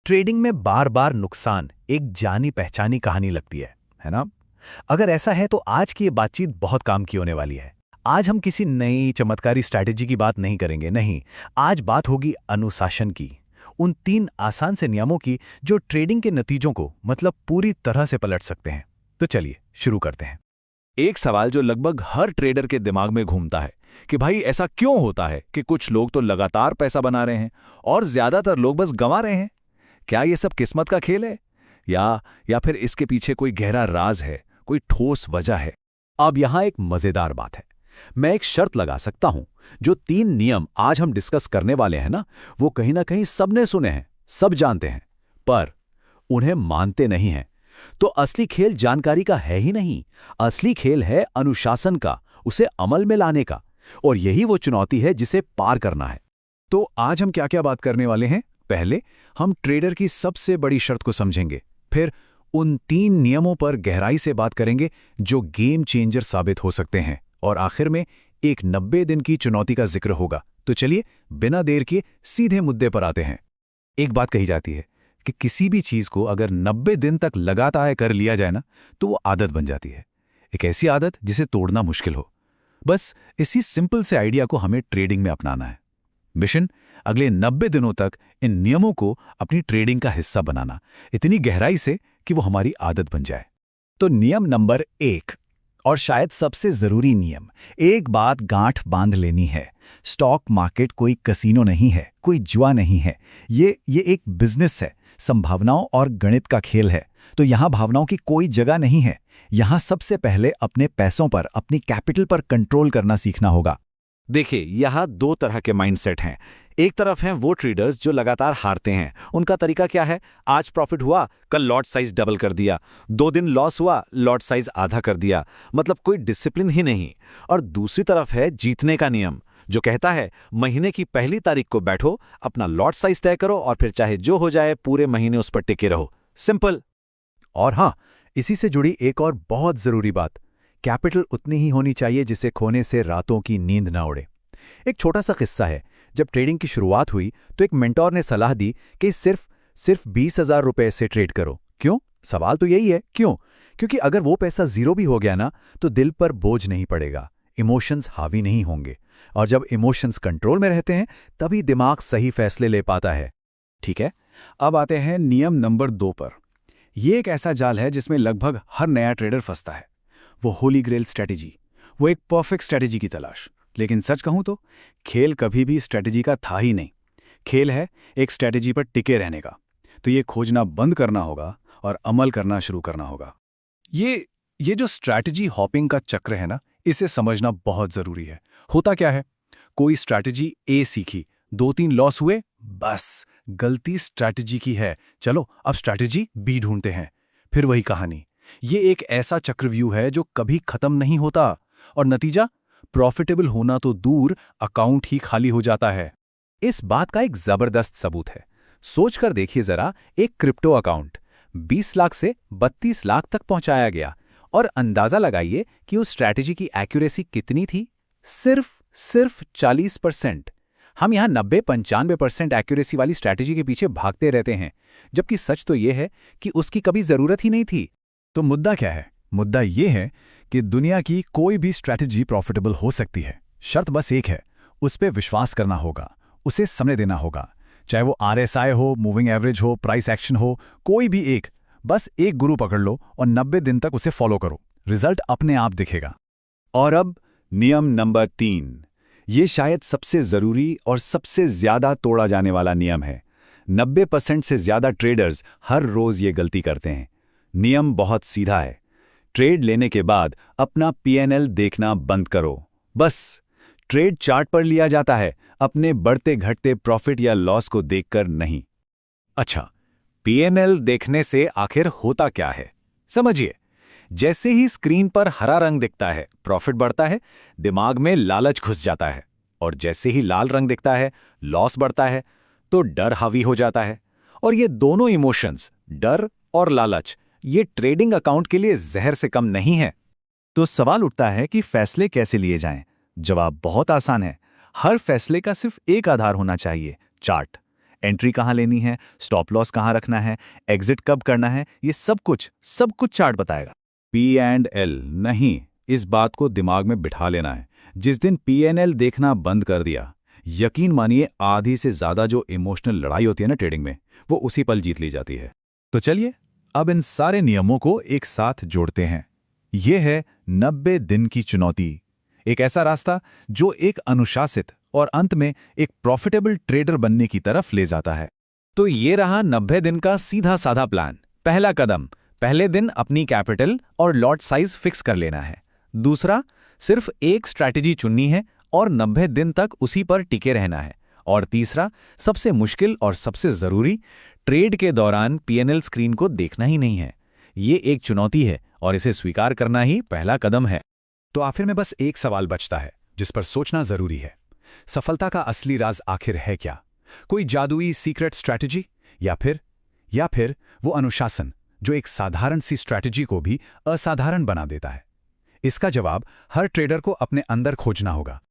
Trading में बार बार नुकसान एक जानी पहचानी कहानी लगती है ना? अगर ऐसा है तो आज की ये बातचीत बहुत काम की होने वाली है। आज हम किसी नई चमत्कारी स्ट्रैटेजी की बात नहीं करेंगे, नहीं। आज बात होगी अनुशासन की, उन 3 आसान से नियमों की जो ट्रेडिंग के नतीजों को मतलब पूरी तरह से पलट सकते हैं। तो चलिए शुरू करते हैं। एक सवाल जो लगभग हर ट्रेडर के दिमाग में घूमता है कि भाई ऐसा क्यों होता है कि कुछ लोग तो लगातार पैसा बना रहे हैं और ज्यादातर लोग बस गंवा रहे हैं। क्या ये सब किस्मत का खेल है या फिर इसके पीछे कोई गहरा राज है, कोई ठोस वजह है? अब यहां एक मजेदार बात है। मैं एक शर्त लगा सकता हूं, जो 3 नियम आज हम डिस्कस करने वाले हैं ना, वो कहीं ना कहीं सबने सुने हैं, सब जानते हैं, पर उन्हें मानते नहीं हैं। तो असली खेल जानकारी का है ही नहीं, असली खेल है अनुशासन का, उसे अमल में लाने का। और यही वो चुनौती है जिसे पार करना है। तो आज हम क्या क्या बात करने वाले हैं? पहले हम ट्रेडर की सबसे बड़ी शर्त को समझेंगे, फिर उन 3 नियमों पर गहराई से बात करेंगे जो गेम चेंजर साबित हो सकते हैं, और आखिर में एक 90 दिन की चुनौती का जिक्र होगा। तो चलिए बिना देर किए सीधे मुद्दे पर आते हैं। एक बात कही जाती है कि किसी भी चीज को अगर 90 दिन तक लगातार कर लिया जाए ना, तो वो आदत बन जाती है। एक ऐसी आदत जिसे तोड़ना मुश्किल हो। बस इसी सिंपल से आइडिया को हमें ट्रेडिंग में अपनाना है। मिशन, अगले 90 दिनों तक इन नियमों को अपनी ट्रेडिंग का हिस्सा बनाना, इतनी गहराई से कि वो हमारी आदत बन जाए। तो नियम नंबर 1, और शायद सबसे जरूरी नियम, एक बात गांठ बांध लेनी है। स्टॉक मार्केट कोई कसीनो नहीं है, कोई जुआ नहीं है। ये एक बिजनेस है, संभावनाओं और गणित का खेल है। तो यहां भावनाओं की कोई जगह नहीं है। यहां सबसे पहले अपने पैसों पर, अपनी कैपिटल पर कंट्रोल करना सीखना होगा। देखिए, यहां 2 तरह के माइंडसेट हैं। एक तरफ हैं वो ट्रेडर्स जो लगातार हारते हैं। उनका तरीका क्या है? आज प्रॉफिट हुआ, कल लॉट साइज डबल कर दिया, 2 दिन लॉस हुआ, लॉट साइज आधा कर दिया, मतलब कोई डिसिप्लिन ही नहीं। और दूसरी तरफ है जीतने का नियम, जो कहता है महीने की पहली तारीख को बैठो, अपना लॉट साइज तय करो और फिर चाहे जो हो जाए पूरे महीने उस पर टिके रहो। सिंपल। और हाँ, इसी से जुड़ी एक और बहुत जरूरी बात, कैपिटल उतनी ही होनी चाहिए जिसे खोने से रातों की नींद ना उड़े। एक छोटा सा किस्सा है। जब ट्रेडिंग की शुरुआत हुई तो एक मेंटोर ने सलाह दी कि सिर्फ 20,000 रुपए से ट्रेड करो। क्यों? सवाल तो यही है, क्यों? क्योंकि अगर वो पैसा जीरो भी हो गया ना, तो दिल पर बोझ नहीं पड़ेगा, इमोशंस हावी नहीं होंगे। और जब इमोशंस कंट्रोल में रहते हैं, तभी दिमाग सही फैसले ले पाता है। ठीक है, अब आते हैं नियम नंबर 2 पर। यह एक ऐसा जाल है जिसमें लगभग हर नया ट्रेडर फंसता है। वो होली ग्रेल स्ट्रैटेजी, वो एक परफेक्ट स्ट्रैटेजी की तलाश। लेकिन सच कहूं तो खेल कभी भी स्ट्रैटेजी का था ही नहीं। खेल है एक स्ट्रैटेजी पर टिके रहने का। तो ये खोजना बंद करना होगा और अमल करना शुरू करना होगा। ये जो स्ट्रैटेजी हॉपिंग का चक्र है ना, इसे समझना बहुत जरूरी है। होता क्या है? कोई स्ट्रैटेजी ए सीखी, 2-3 लॉस हुए, बस गलती स्ट्रैटेजी की है, चलो अब स्ट्रैटेजी बी ढूंढते हैं। फिर वही कहानी। ये एक ऐसा चक्रव्यूह है जो कभी खत्म नहीं होता, और नतीजा प्रॉफिटेबल होना तो दूर, अकाउंट ही खाली हो जाता है। इस बात का एक जबरदस्त सबूत है। सोचकर देखिए जरा, एक क्रिप्टो अकाउंट 20 लाख से 32 लाख तक पहुंचाया गया, और अंदाजा लगाइए कि उस स्ट्रैटेजी की एक्यूरेसी कितनी थी? सिर्फ 40%। हम यहां 90-95% एक्यूरेसी वाली स्ट्रैटेजी के पीछे भागते रहते हैं, जबकि सच तो यह है कि उसकी कभी जरूरत ही नहीं थी। तो मुद्दा क्या है? मुद्दा यह है कि दुनिया की कोई भी स्ट्रैटेजी प्रॉफिटेबल हो सकती है। शर्त बस एक है, उस पर विश्वास करना होगा, उसे समय देना होगा। चाहे वो RSI हो, मूविंग एवरेज हो, प्राइस एक्शन हो, कोई भी एक। बस एक गुरु पकड़ लो और 90 दिन तक उसे फॉलो करो, रिजल्ट अपने आप दिखेगा। और अब नियम नंबर 3, ये शायद सबसे जरूरी और सबसे ज्यादा तोड़ा जाने वाला नियम है। 90% से ज्यादा ट्रेडर्स हर रोज ये गलती करते हैं। नियम बहुत सीधा है। ट्रेड लेने के बाद अपना P&L देखना बंद करो। बस ट्रेड चार्ट पर लिया जाता है, अपने बढ़ते घटते प्रॉफिट या लॉस को देखकर नहीं। अच्छा, P&L देखने से आखिर होता क्या है? समझिए, जैसे ही स्क्रीन पर हरा रंग दिखता है, प्रॉफिट बढ़ता है, दिमाग में लालच घुस जाता है। और जैसे ही लाल रंग दिखता है, लॉस बढ़ता है, तो डर हावी हो जाता है। और ये दोनों इमोशंस, डर और लालच, ये ट्रेडिंग अकाउंट के लिए जहर से कम नहीं है। तो सवाल उठता है कि फैसले कैसे लिए जाएं? जवाब बहुत आसान है। हर फैसले का सिर्फ एक आधार होना चाहिए, चार्ट। एंट्री कहाँ लेनी है, स्टॉप लॉस कहाँ रखना है, एग्जिट कब करना है, ये सब कुछ चार्ट बताएगा। P&L नहीं, इस बात को दिमाग में बिठा लेना है। जिस दिन P&L देखना बंद कर दिया, यकीन मानिए आधी से ज्यादा जो इमोशनल लड़ाई होती है ना ट्रेडिंग में, वो उसी पल जीत ली जाती है। तो चलिए अब इन सारे नियमों को एक साथ जोड़ते हैं। ये है 90 दिन की चुनौती, एक ऐसा रास्ता जो एक अनुशासित और अंत में एक प्रॉफिटेबल ट्रेडर बनने की तरफ ले जाता है। तो ये रहा 90 दिन का सीधा साधा प्लान। पहला कदम, पहले दिन अपनी कैपिटल और लॉट साइज फिक्स कर लेना है। दूसरा, सिर्फ एक स्ट्रैटेजी चुननी है और 90 दिन तक उसी पर टिके रहना है। और तीसरा, सबसे मुश्किल और सबसे जरूरी, ट्रेड के दौरान P&L स्क्रीन को देखना ही नहीं है। ये एक चुनौती है और इसे स्वीकार करना ही पहला कदम है। तो आखिर में बस एक सवाल बचता है जिस पर सोचना जरूरी है। सफलता का असली राज आखिर है क्या? कोई जादुई सीक्रेट स्ट्रैटेजी, या फिर वो अनुशासन जो एक साधारण सी स्ट्रैटेजी को भी असाधारण बना देता है? इसका जवाब हर ट्रेडर को अपने अंदर खोजना होगा।